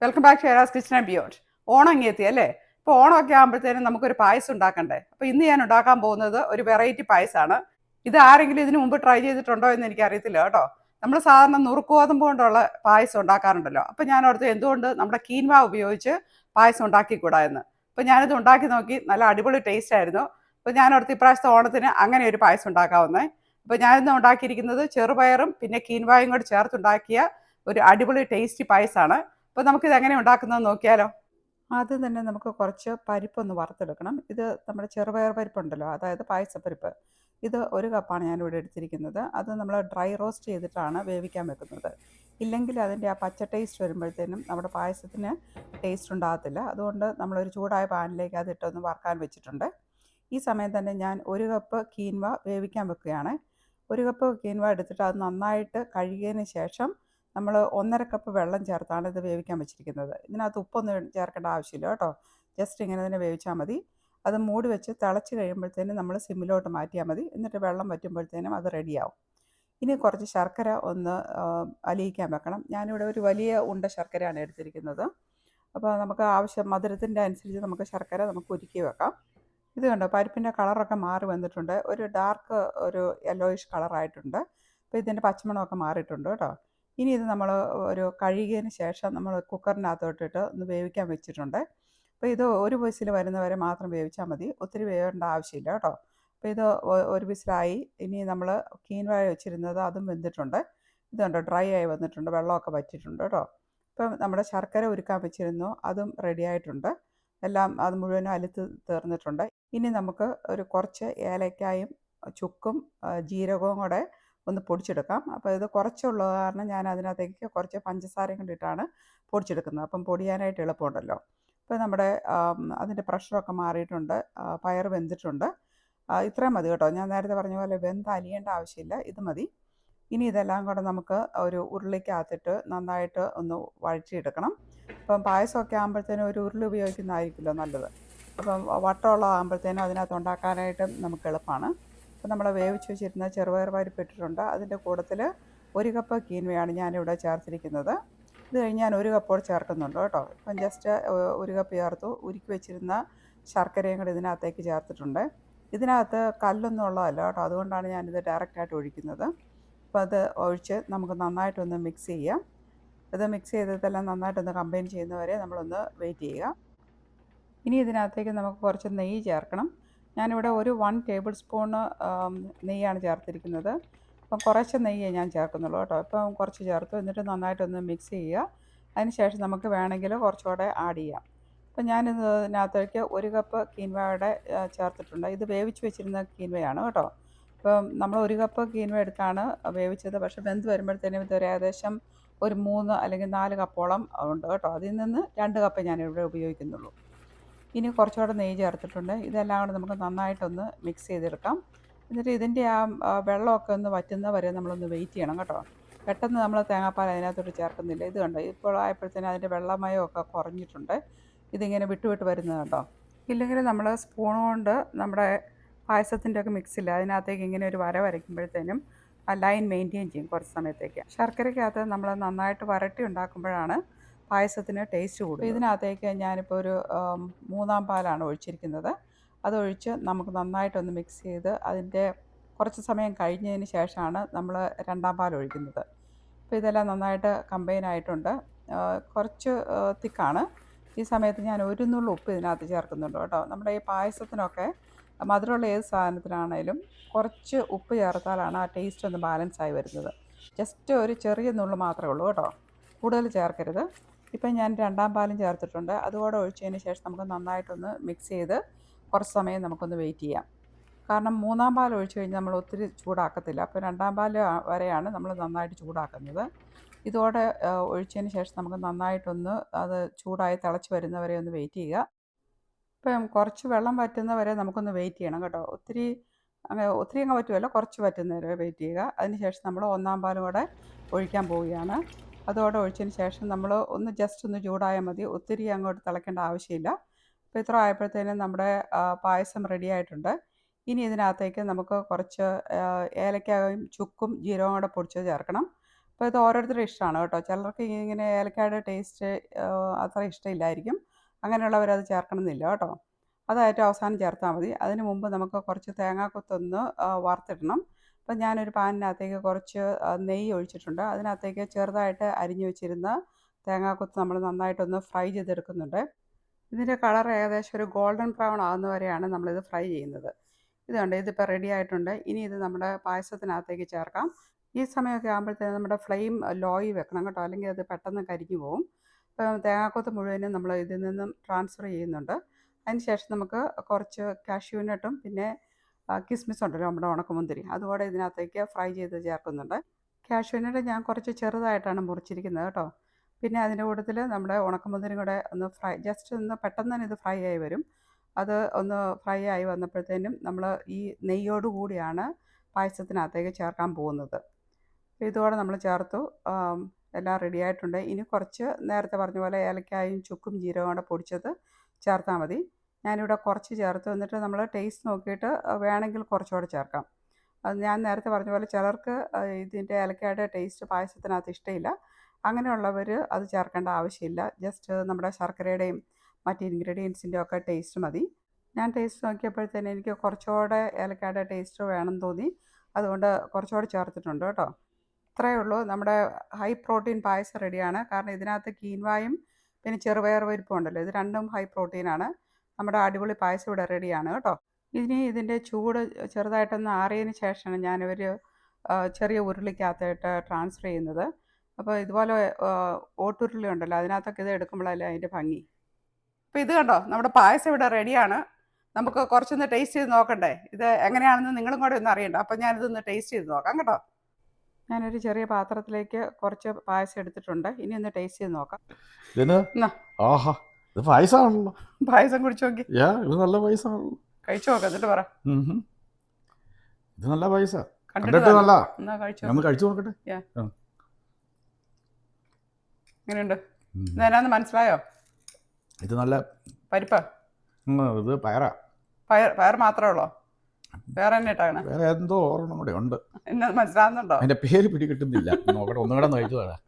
Welcome back to Era's kitchen and beyond. Onam ഇങ്ങ് എത്തി അല്ലേ? ഇപ്പോൾ ഓണമൊക്കെ ആകുമ്പോഴത്തേനും നമുക്കൊരു പായസം ഉണ്ടാക്കണ്ടേ? അപ്പോൾ ഇന്ന് ഞാൻ ഉണ്ടാക്കാൻ പോകുന്നത് ഒരു വെറൈറ്റി പായസമാണ്. ഇത് ആരെങ്കിലും ഇതിനു മുമ്പ് ട്രൈ ചെയ്തിട്ടുണ്ടോ എന്ന് എനിക്ക് അറിയത്തില്ല കേട്ടോ. നമ്മൾ സാധാരണ നുറുക്കുഗോതമ്പ് കൊണ്ടുള്ള പായസം ഉണ്ടാക്കാറുണ്ടല്ലോ. അപ്പോൾ ഞാൻ ഓർത്ത് എന്തുകൊണ്ട് നമ്മുടെ കീൻവ ഉപയോഗിച്ച് പായസം ഉണ്ടാക്കിക്കൂടാ എന്ന്. അപ്പോൾ ഞാനിത് ഉണ്ടാക്കി നോക്കി, നല്ല അടിപൊളി ടേസ്റ്റ് ആയിരുന്നു. അപ്പോൾ ഞാൻ ഓർത്ത് ഇപ്രാവശ്യത്തെ ഓണത്തിന് അങ്ങനെ ഒരു പായസം ഉണ്ടാക്കാവുന്നേ. അപ്പോൾ ഞാനിന്ന് ഉണ്ടാക്കിയിരിക്കുന്നത് ചെറുപയറും പിന്നെ കീൻവായും കൂടി ചേർത്തുണ്ടാക്കിയ ഒരു അടിപൊളി ടേസ്റ്റി പായസമാണ്. അപ്പോൾ നമുക്കിത് എങ്ങനെ ഉണ്ടാക്കുന്നത് നോക്കിയാലോ. ആദ്യം തന്നെ നമുക്ക് കുറച്ച് പരിപ്പൊന്ന് വറുത്തെടുക്കണം. ഇത് നമ്മുടെ ചെറുപയർ പരിപ്പുണ്ടല്ലോ, അതായത് പായസപ്പരിപ്പ്. ഇത് 1 കപ്പാണ് ഞാനിവിടെ എടുത്തിരിക്കുന്നത്. അത് നമ്മൾ ഡ്രൈ റോസ്റ്റ് ചെയ്തിട്ടാണ് വേവിക്കാൻ വെക്കുന്നത്. ഇല്ലെങ്കിൽ അതിൻ്റെ ആ പച്ച ടേസ്റ്റ് വരുമ്പോഴത്തേനും നമ്മുടെ പായസത്തിന് ടേസ്റ്റ് ഉണ്ടാകത്തില്ല. അതുകൊണ്ട് നമ്മളൊരു ചൂടായ പാനിലേക്ക് അതിട്ടൊന്ന് വറുക്കാൻ വെച്ചിട്ടുണ്ട്. ഈ സമയം തന്നെ ഞാൻ 1 കപ്പ് കീൻവ വേവിക്കാൻ വെക്കുകയാണ്. 1 കപ്പ് കീൻവ എടുത്തിട്ട് അത് നന്നായിട്ട് കഴുകിയതിന് ശേഷം നമ്മൾ 1.5 കപ്പ് വെള്ളം ചേർത്താണ് ഇത് വേവിക്കാൻ വെച്ചിരിക്കുന്നത്. ഇതിനകത്ത് ഉപ്പൊന്നും ചേർക്കേണ്ട ആവശ്യമില്ല കേട്ടോ. ജസ്റ്റ് ഇങ്ങനെ തന്നെ വേവിച്ചാൽ മതി. അത് മൂടി വെച്ച് തിളച്ച് കഴിയുമ്പോഴത്തേനും നമ്മൾ സിമ്മിലോട്ട് മാറ്റിയാൽ മതി. എന്നിട്ട് വെള്ളം വറ്റുമ്പോഴത്തേനും അത് റെഡിയാവും. ഇനി കുറച്ച് ശർക്കര ഒന്ന് അലിയിക്കാൻ വെക്കണം. ഞാനിവിടെ ഒരു വലിയ ഉണ്ട ശർക്കരയാണ് എടുത്തിരിക്കുന്നത്. അപ്പോൾ നമുക്ക് ആവശ്യം മധുരത്തിൻ്റെ അനുസരിച്ച് നമുക്ക് ശർക്കര നമുക്ക് ഉരുക്കി വെക്കാം. ഇത് കണ്ടോ, പരിപ്പിൻ്റെ കളറൊക്കെ മാറി വന്നിട്ടുണ്ട്. ഒരു ഡാർക്ക് ഒരു യെല്ലോയിഷ് കളറായിട്ടുണ്ട്. അപ്പോൾ ഇതിൻ്റെ പച്ചമണമൊക്കെ മാറിയിട്ടുണ്ട് കേട്ടോ. ഇനി ഇത് നമ്മൾ ഒരു കഴുകിയതിന് ശേഷം നമ്മൾ കുക്കറിനകത്തോട്ടിട്ട് ഒന്ന് വേവിക്കാൻ വെച്ചിട്ടുണ്ട്. അപ്പോൾ ഇത് ഒരു വിസിൽ വരുന്നവരെ മാത്രം വേവിച്ചാൽ മതി. ഒത്തിരി വേവേണ്ട ആവശ്യമില്ല കേട്ടോ. അപ്പോൾ ഇത് ഒരു വിസിലായി. ഇനി നമ്മൾ കീൻവ വെച്ചിരുന്നത് അതും വെന്തിട്ടുണ്ട്. ഇതുണ്ടോ, ഡ്രൈ ആയി വന്നിട്ടുണ്ട്, വെള്ളമൊക്കെ വറ്റിയിട്ടുണ്ട് കേട്ടോ. ഇപ്പം നമ്മുടെ ശർക്കര ഉരുക്കാൻ വെച്ചിരുന്നു, അതും റെഡി ആയിട്ടുണ്ട്. എല്ലാം അത് മുഴുവനും അലുത്ത് തീർന്നിട്ടുണ്ട്. ഇനി നമുക്ക് ഒരു കുറച്ച് ഏലക്കായും ചുക്കും ജീരകവും കൂടെ ഒന്ന് പൊടിച്ചെടുക്കാം. അപ്പോൾ ഇത് കുറച്ചുള്ളത് കാരണം ഞാൻ അതിനകത്തേക്ക് കുറച്ച് പഞ്ചസാരയും കൊണ്ടിട്ടാണ് പൊടിച്ചെടുക്കുന്നത്. അപ്പം പൊടിയാനായിട്ട് എളുപ്പമുണ്ടല്ലോ. ഇപ്പോൾ നമ്മുടെ അതിൻ്റെ പ്രഷറൊക്കെ മാറിയിട്ടുണ്ട്, പയർ വെന്തിട്ടുണ്ട്. ഇത്രയും മതി കേട്ടോ. ഞാൻ നേരത്തെ പറഞ്ഞ പോലെ വെന്ത് അലിയേണ്ട ആവശ്യമില്ല, ഇത് മതി. ഇനി ഇതെല്ലാം കൂടെ നമുക്ക് ഒരു ഉരുളിക്കകത്തിട്ട് നന്നായിട്ട് ഒന്ന് വഴറ്റിയെടുക്കണം. ഇപ്പം പായസമൊക്കെ ആകുമ്പോഴത്തേനും ഒരു ഉരുളി ഉപയോഗിക്കുന്നതായിരിക്കുമല്ലോ നല്ലത്. അപ്പം വട്ടമുള്ളതാകുമ്പോഴത്തേനും അതിനകത്ത് ഉണ്ടാക്കാനായിട്ട് നമുക്ക് എളുപ്പമാണ്. അപ്പോൾ നമ്മൾ വേവിച്ച് വെച്ചിരുന്ന ചെറുപയർ പരിപ്പ് ഇട്ടിട്ടുണ്ട്. അതിൻ്റെ കൂട്ടത്തിൽ 1 കപ്പ് കീൻവയാണ് ഞാനിവിടെ ചേർത്തിരിക്കുന്നത്. ഇത് കഴിഞ്ഞ് ഞാൻ 1 കപ്പോട് ചേർക്കുന്നുണ്ട് കേട്ടോ. ഇപ്പം ജസ്റ്റ് 1 കപ്പ് ചേർത്തു. ഉരുക്കി വെച്ചിരുന്ന ശർക്കരയും കൂടെ ഇതിനകത്തേക്ക് ചേർത്തിട്ടുണ്ട്. ഇതിനകത്ത് കല്ലൊന്നും ഉള്ളതല്ല കേട്ടോ, അതുകൊണ്ടാണ് ഞാനിത് ഡയറക്റ്റായിട്ട് ഒഴിക്കുന്നത്. അപ്പോൾ അത് ഒഴിച്ച് നമുക്ക് നന്നായിട്ടൊന്ന് മിക്സ് ചെയ്യാം. ഇത് മിക്സ് ചെയ്തതെല്ലാം നന്നായിട്ടൊന്ന് കമ്പൈൻ ചെയ്യുന്നവരെ നമ്മളൊന്ന് വെയിറ്റ് ചെയ്യുക. ഇനി ഇതിനകത്തേക്ക് നമുക്ക് കുറച്ച് നെയ്യ് ചേർക്കണം. ഞാനിവിടെ ഒരു 1 ടേബിൾ സ്പൂണ് നെയ്യാണ് ചേർത്തിരിക്കുന്നത്. അപ്പം കുറച്ച് നെയ്യേ ഞാൻ ചേർക്കുന്നുള്ളൂ കേട്ടോ. ഇപ്പം കുറച്ച് ചേർത്തു. എന്നിട്ട് നന്നായിട്ടൊന്ന് മിക്സ് ചെയ്യുക. അതിന് ശേഷം നമുക്ക് വേണമെങ്കിൽ കുറച്ചുകൂടെ ആഡ് ചെയ്യാം. അപ്പം ഞാനിതിനകത്തേക്ക് 1 കപ്പ് കീൻവയുടെ ചേർത്തിട്ടുണ്ട്. ഇത് വേവിച്ച് വെച്ചിരുന്ന കീൻവയാണ് കേട്ടോ. ഇപ്പം നമ്മൾ 1 കപ്പ് കീൻവ എടുത്താണ് വേവിച്ചത്. പക്ഷേ വെന്ത് വരുമ്പോഴത്തേനും ഇതൊരു ഏകദേശം ഒരു 3 അല്ലെങ്കിൽ 4 കപ്പോളം ഉണ്ട് കേട്ടോ. അതിൽ നിന്ന് 2 കപ്പ് ഞാനിവിടെ ഉപയോഗിക്കുന്നുള്ളൂ. ഇനി കുറച്ചുകൂടെ നെയ്യ് ചേർത്തിട്ടുണ്ട്. ഇതെല്ലാം കൂടെ നമുക്ക് നന്നായിട്ടൊന്ന് മിക്സ് ചെയ്തെടുക്കാം. എന്നിട്ട് ഇതിൻ്റെ ആ വെള്ളമൊക്കെ ഒന്ന് വറ്റുന്ന വരെ നമ്മളൊന്ന് വെയിറ്റ് ചെയ്യണം കേട്ടോ. പെട്ടെന്ന് നമ്മൾ തേങ്ങാപ്പാൽ അതിനകത്തോട്ട് ചേർക്കുന്നില്ല. ഇത് കണ്ടോ, ഇപ്പോൾ ആയപ്പോഴത്തേനും അതിൻ്റെ വെള്ളമയമൊക്കെ കുറഞ്ഞിട്ടുണ്ട്. ഇതിങ്ങനെ വിട്ട് വിട്ട് വരുന്നത് കണ്ടോ. ഇല്ലെങ്കിൽ നമ്മൾ സ്പൂൺ കൊണ്ട് നമ്മുടെ പായസത്തിൻ്റെയൊക്കെ മിക്സില്ല അതിനകത്തേക്ക് ഇങ്ങനെ ഒരു വര വരയ്ക്കുമ്പോഴത്തേനും ആ ലൈൻ മെയിൻറ്റെയിൻ ചെയ്യും കുറച്ച് സമയത്തേക്ക്. ശർക്കരയ്ക്കകത്ത് നമ്മൾ നന്നായിട്ട് വരട്ടി ഉണ്ടാക്കുമ്പോഴാണ് പായസത്തിന് ടേസ്റ്റ് കൂടും. ഇതിനകത്തേക്ക് ഞാനിപ്പോൾ ഒരു 3-ാം പാലാണ് ഒഴിച്ചിരിക്കുന്നത്. അതൊഴിച്ച് നമുക്ക് നന്നായിട്ടൊന്ന് മിക്സ് ചെയ്ത് അതിൻ്റെ കുറച്ച് സമയം കഴിഞ്ഞതിന് ശേഷമാണ് നമ്മൾ 2-ാം പാൽ ഒഴിക്കുന്നത്. അപ്പോൾ ഇതെല്ലാം നന്നായിട്ട് കമ്പൈൻ ആയിട്ടുണ്ട്. കുറച്ച് തിക്കാണ്. ഈ സമയത്ത് ഞാൻ 1 നുള്ളു ഉപ്പ് ഇതിനകത്ത് ചേർക്കുന്നുണ്ട് കേട്ടോ. നമ്മുടെ ഈ പായസത്തിനൊക്കെ മധുരമുള്ള ഏത് സാധനത്തിനാണേലും കുറച്ച് ഉപ്പ് ചേർത്താലാണ് ആ ടേസ്റ്റ് ഒന്ന് ബാലൻസായി വരുന്നത്. ജസ്റ്റ് ഒരു ചെറിയ നുള്ളു മാത്രമേ ഉള്ളൂ കേട്ടോ, കൂടുതൽ ചേർക്കരുത്. ഇപ്പം ഞാൻ 2-ാം പാലും ചേർത്തിട്ടുണ്ട്. അതുകൂടെ ഒഴിച്ചതിന് ശേഷം നമുക്ക് നന്നായിട്ടൊന്ന് മിക്സ് ചെയ്ത് കുറച്ച് സമയം നമുക്കൊന്ന് വെയിറ്റ് ചെയ്യാം. കാരണം 3-ാം പാൽ ഒഴിച്ച് കഴിഞ്ഞാൽ നമ്മൾ ഒത്തിരി ചൂടാക്കത്തില്ല. അപ്പോൾ 2-ാം പാൽ വരെയാണ് നമ്മൾ നന്നായിട്ട് ചൂടാക്കുന്നത്. ഇതോടെ ഒഴിച്ചതിന് ശേഷം നമുക്ക് നന്നായിട്ടൊന്ന് അത് ചൂടായി തിളച്ച് വരുന്നവരെ ഒന്ന് വെയിറ്റ് ചെയ്യുക. ഇപ്പം കുറച്ച് വെള്ളം വറ്റുന്നവരെ നമുക്കൊന്ന് വെയിറ്റ് ചെയ്യണം കേട്ടോ. ഒത്തിരി അങ്ങ് പറ്റുമല്ലോ, കുറച്ച് വറ്റുന്നവരെ വെയിറ്റ് ചെയ്യുക. അതിന് ശേഷം നമ്മൾ 1-ാം പാലും കൂടെ ഒഴിക്കാൻ പോവുകയാണ്. അതോടെ ഒഴിച്ചതിന് ശേഷം നമ്മൾ ജസ്റ്റ് ഒന്ന് ചൂടായാൽ മതി. ഒത്തിരി അങ്ങോട്ട് തിളയ്ക്കേണ്ട ആവശ്യമില്ല. അപ്പോൾ ഇത്ര ആയപ്പോഴത്തേനും നമ്മുടെ പായസം റെഡി ആയിട്ടുണ്ട്. ഇനി ഇതിനകത്തേക്ക് നമുക്ക് കുറച്ച് ഏലക്കായും ചുക്കും ജീരകവും കൂടെ പൊടിച്ചത് ചേർക്കണം. അപ്പോൾ ഇത് ഓരോരുത്തരുടെ ഇഷ്ടമാണ് കേട്ടോ. ചിലർക്ക് ഇങ്ങനെ ഏലക്കായുടെ ടേസ്റ്റ് അത്ര ഇഷ്ടമില്ലായിരിക്കും. അങ്ങനെയുള്ളവരത് ചേർക്കണമെന്നില്ല കേട്ടോ. അത് ഏറ്റവും അവസാനം ചേർത്താൽ മതി. അതിന് മുമ്പ് നമുക്ക് കുറച്ച് തേങ്ങാക്കൊത്തൊന്ന് വറുത്തിടണം. അപ്പം ഞാനൊരു പാനിനകത്തേക്ക് കുറച്ച് നെയ്യ് ഒഴിച്ചിട്ടുണ്ട്. അതിനകത്തേക്ക് ചെറുതായിട്ട് അരിഞ്ഞു വെച്ചിരുന്ന തേങ്ങാക്കൊത്ത് നമ്മൾ നന്നായിട്ടൊന്ന് ഫ്രൈ ചെയ്തെടുക്കുന്നുണ്ട്. ഇതിൻ്റെ കളർ ഏകദേശം ഒരു ഗോൾഡൻ ബ്രൗൺ ആകുന്ന വരെയാണ് നമ്മളിത് ഫ്രൈ ചെയ്യുന്നത്. ഇതുണ്ട്, ഇതിപ്പോൾ റെഡി ആയിട്ടുണ്ട്. ഇനി ഇത് നമ്മുടെ പായസത്തിനകത്തേക്ക് ചേർക്കാം. ഈ സമയമൊക്കെ ആകുമ്പോഴത്തേനും നമ്മുടെ ഫ്ലെയിം ലോയിൽ വെക്കണം കേട്ടോ, അല്ലെങ്കിൽ അത് പെട്ടെന്ന് കരിഞ്ഞു പോകും. ഇപ്പം തേങ്ങാക്കൊത്ത് മുഴുവനും നമ്മൾ ഇതിൽ നിന്നും ട്രാൻസ്ഫർ ചെയ്യുന്നുണ്ട്. അതിന് ശേഷം നമുക്ക് കുറച്ച് കാഷ്യൂ നട്ടും പിന്നെ കിസ്മിസ് ഉണ്ടല്ലോ നമ്മുടെ ഉണക്കമുന്തിരി, അതുകൂടെ ഇതിനകത്തേക്ക് ഫ്രൈ ചെയ്ത് ചേർക്കുന്നുണ്ട്. കാഷ്യൂ നട്ട് ഞാൻ കുറച്ച് ചെറുതായിട്ടാണ് മുറിച്ചിരിക്കുന്നത് കേട്ടോ. പിന്നെ അതിൻ്റെ കൂട്ടത്തിൽ നമ്മുടെ ഉണക്കമുന്തിരി കൂടെ ഒന്ന് ജസ്റ്റ് ഒന്ന് പെട്ടെന്ന് തന്നെ ഇത് ഫ്രൈ ആയി വരും. അത് ഒന്ന് ഫ്രൈ ആയി വന്നപ്പോഴത്തേനും നമ്മൾ ഈ നെയ്യോട് കൂടിയാണ് പായസത്തിനകത്തേക്ക് ചേർക്കാൻ പോകുന്നത്. ഇതോടെ നമ്മൾ ചേർത്തു. എല്ലാം റെഡി ആയിട്ടുണ്ട്. ഇനി കുറച്ച് നേരത്തെ പറഞ്ഞ പോലെ ഏലക്കായും ചുക്കും ജീരകവും കൂടെ പൊടിച്ചത് ചേർത്താൽ മതി. ഞാനിവിടെ കുറച്ച് ചേർത്തു. എന്നിട്ട് നമ്മൾ ടേസ്റ്റ് നോക്കിയിട്ട് വേണമെങ്കിൽ കുറച്ചുകൂടെ ചേർക്കാം. അത് ഞാൻ നേരത്തെ പറഞ്ഞ പോലെ ചിലർക്ക് ഇതിൻ്റെ ഏലക്കായുടെ ടേസ്റ്റ് പായസത്തിനകത്ത് ഇഷ്ടമില്ല. അങ്ങനെയുള്ളവർ അത് ചേർക്കേണ്ട ആവശ്യമില്ല. ജസ്റ്റ് നമ്മുടെ ശർക്കരയുടെയും മറ്റ് ഇൻഗ്രീഡിയൻസിൻ്റെ ഒക്കെ ടേസ്റ്റ് മതി. ഞാൻ ടേസ്റ്റ് നോക്കിയപ്പോഴത്തേന് എനിക്ക് കുറച്ചുകൂടെ ഏലക്കായുടെ ടേസ്റ്റ് വേണമെന്ന് തോന്നി. അതുകൊണ്ട് കുറച്ചുകൂടെ ചേർത്തിട്ടുണ്ട് കേട്ടോ. ഇത്രയേ ഉള്ളൂ, നമ്മുടെ ഹൈ പ്രോട്ടീൻ പായസം റെഡിയാണ്. കാരണം ഇതിനകത്ത് കീൻവായും പിന്നെ ചെറുപയർ പരിപ്പും ഉണ്ടല്ലോ, ഇത് രണ്ടും ഹൈ പ്രോട്ടീനാണ്. നമ്മുടെ അടിപൊളി പായസം ഇവിടെ റെഡിയാണ് കേട്ടോ. ഇനി ഇതിൻ്റെ ചൂട് ചെറുതായിട്ടൊന്ന് ആറിയതിന് ശേഷമാണ് ഞാനൊരു ചെറിയ ഉരുളിക്കകത്തായിട്ട് ട്രാൻസ്ഫർ ചെയ്യുന്നത്. അപ്പോൾ ഇതുപോലെ ഓട്ടുരുളി ഉണ്ടല്ലോ, അതിനകത്തൊക്കെ ഇത് എടുക്കുമ്പോഴല്ലേ അതിൻ്റെ ഭംഗി. അപ്പോൾ ഇത് കണ്ടോ, നമ്മുടെ പായസം ഇവിടെ റെഡിയാണ്. നമുക്ക് കുറച്ചൊന്ന് ടേസ്റ്റ് ചെയ്ത് നോക്കണ്ടേ, ഇത് എങ്ങനെയാണെന്ന് നിങ്ങളും കൂടെ ഒന്ന് അറിയണ്ട. അപ്പോൾ ഞാനിതൊന്ന് ടേസ്റ്റ് ചെയ്ത് നോക്കാം കേട്ടോ. ഞാനൊരു ചെറിയ പാത്രത്തിലേക്ക് കുറച്ച് പായസം എടുത്തിട്ടുണ്ട്. ഇനി ഒന്ന് ടേസ്റ്റ് ചെയ്ത് നോക്കാം. പായസമാണല്ലോ, പായസം കുടിച്ചു നോക്കി. ഇത് നല്ല പായസമാണല്ലോ, കഴിച്ചു നോക്കാം എന്നിട്ട് പറ. ഇത് നല്ല പായസം, കണ്ടിട്ട് നല്ല. എന്നാ കഴിച്ചു നോക്കട്ടെ. എങ്ങനെയുണ്ട്? ഇതെന്നാന്ന് മനസ്സിലായോ? ഇത് നല്ല പരിപ്പ്. ഇത് പയറാ. പയർ മാത്രമേ ഉള്ളോ? വേറെ തന്നെ ഇട്ടാണ്? വേറെ എന്തോ ഓർമ്മ കൂടെ ഉണ്ട്. എന്നെ മനസ്സിലാകുന്നുണ്ടോ? അതിന്റെ പേര് പിടികിട്ടുന്നില്ല. നോക്കട്ടെ, ഒന്നുകൂടെ കഴിച്ചു തരാം.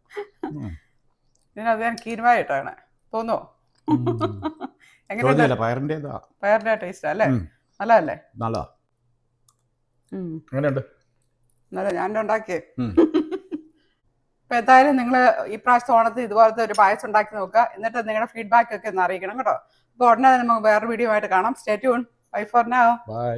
ഇതിനകത്ത് ഞാൻ കീൻവായ ഇട്ടാണ് തോന്നുമോ? എങ്ങനെയുണ്ട്? പയറിന്റെ ടേസ്റ്റ് അല്ലേ? നല്ലതല്ലേ? നല്ലതാ. എങ്ങനെയുണ്ട്? നല്ല ഞാൻ ഉണ്ടാക്കിയേ. അപ്പോൾ എന്തായാലും നിങ്ങൾ ഈ പ്രാവശ്യത്തെ ഓണത്തിന് ഇതുപോലത്തെ ഒരു പായസം ഉണ്ടാക്കി നോക്കുക. എന്നിട്ട് നിങ്ങളുടെ ഫീഡ്ബാക്ക് ഒക്കെ ഒന്ന് അറിയിക്കണം കേട്ടോ. അപ്പോൾ ഉടനെ നമുക്ക് വേറെ വീഡിയോ ആയിട്ട് കാണാം. Stay tune. Bye for now. By.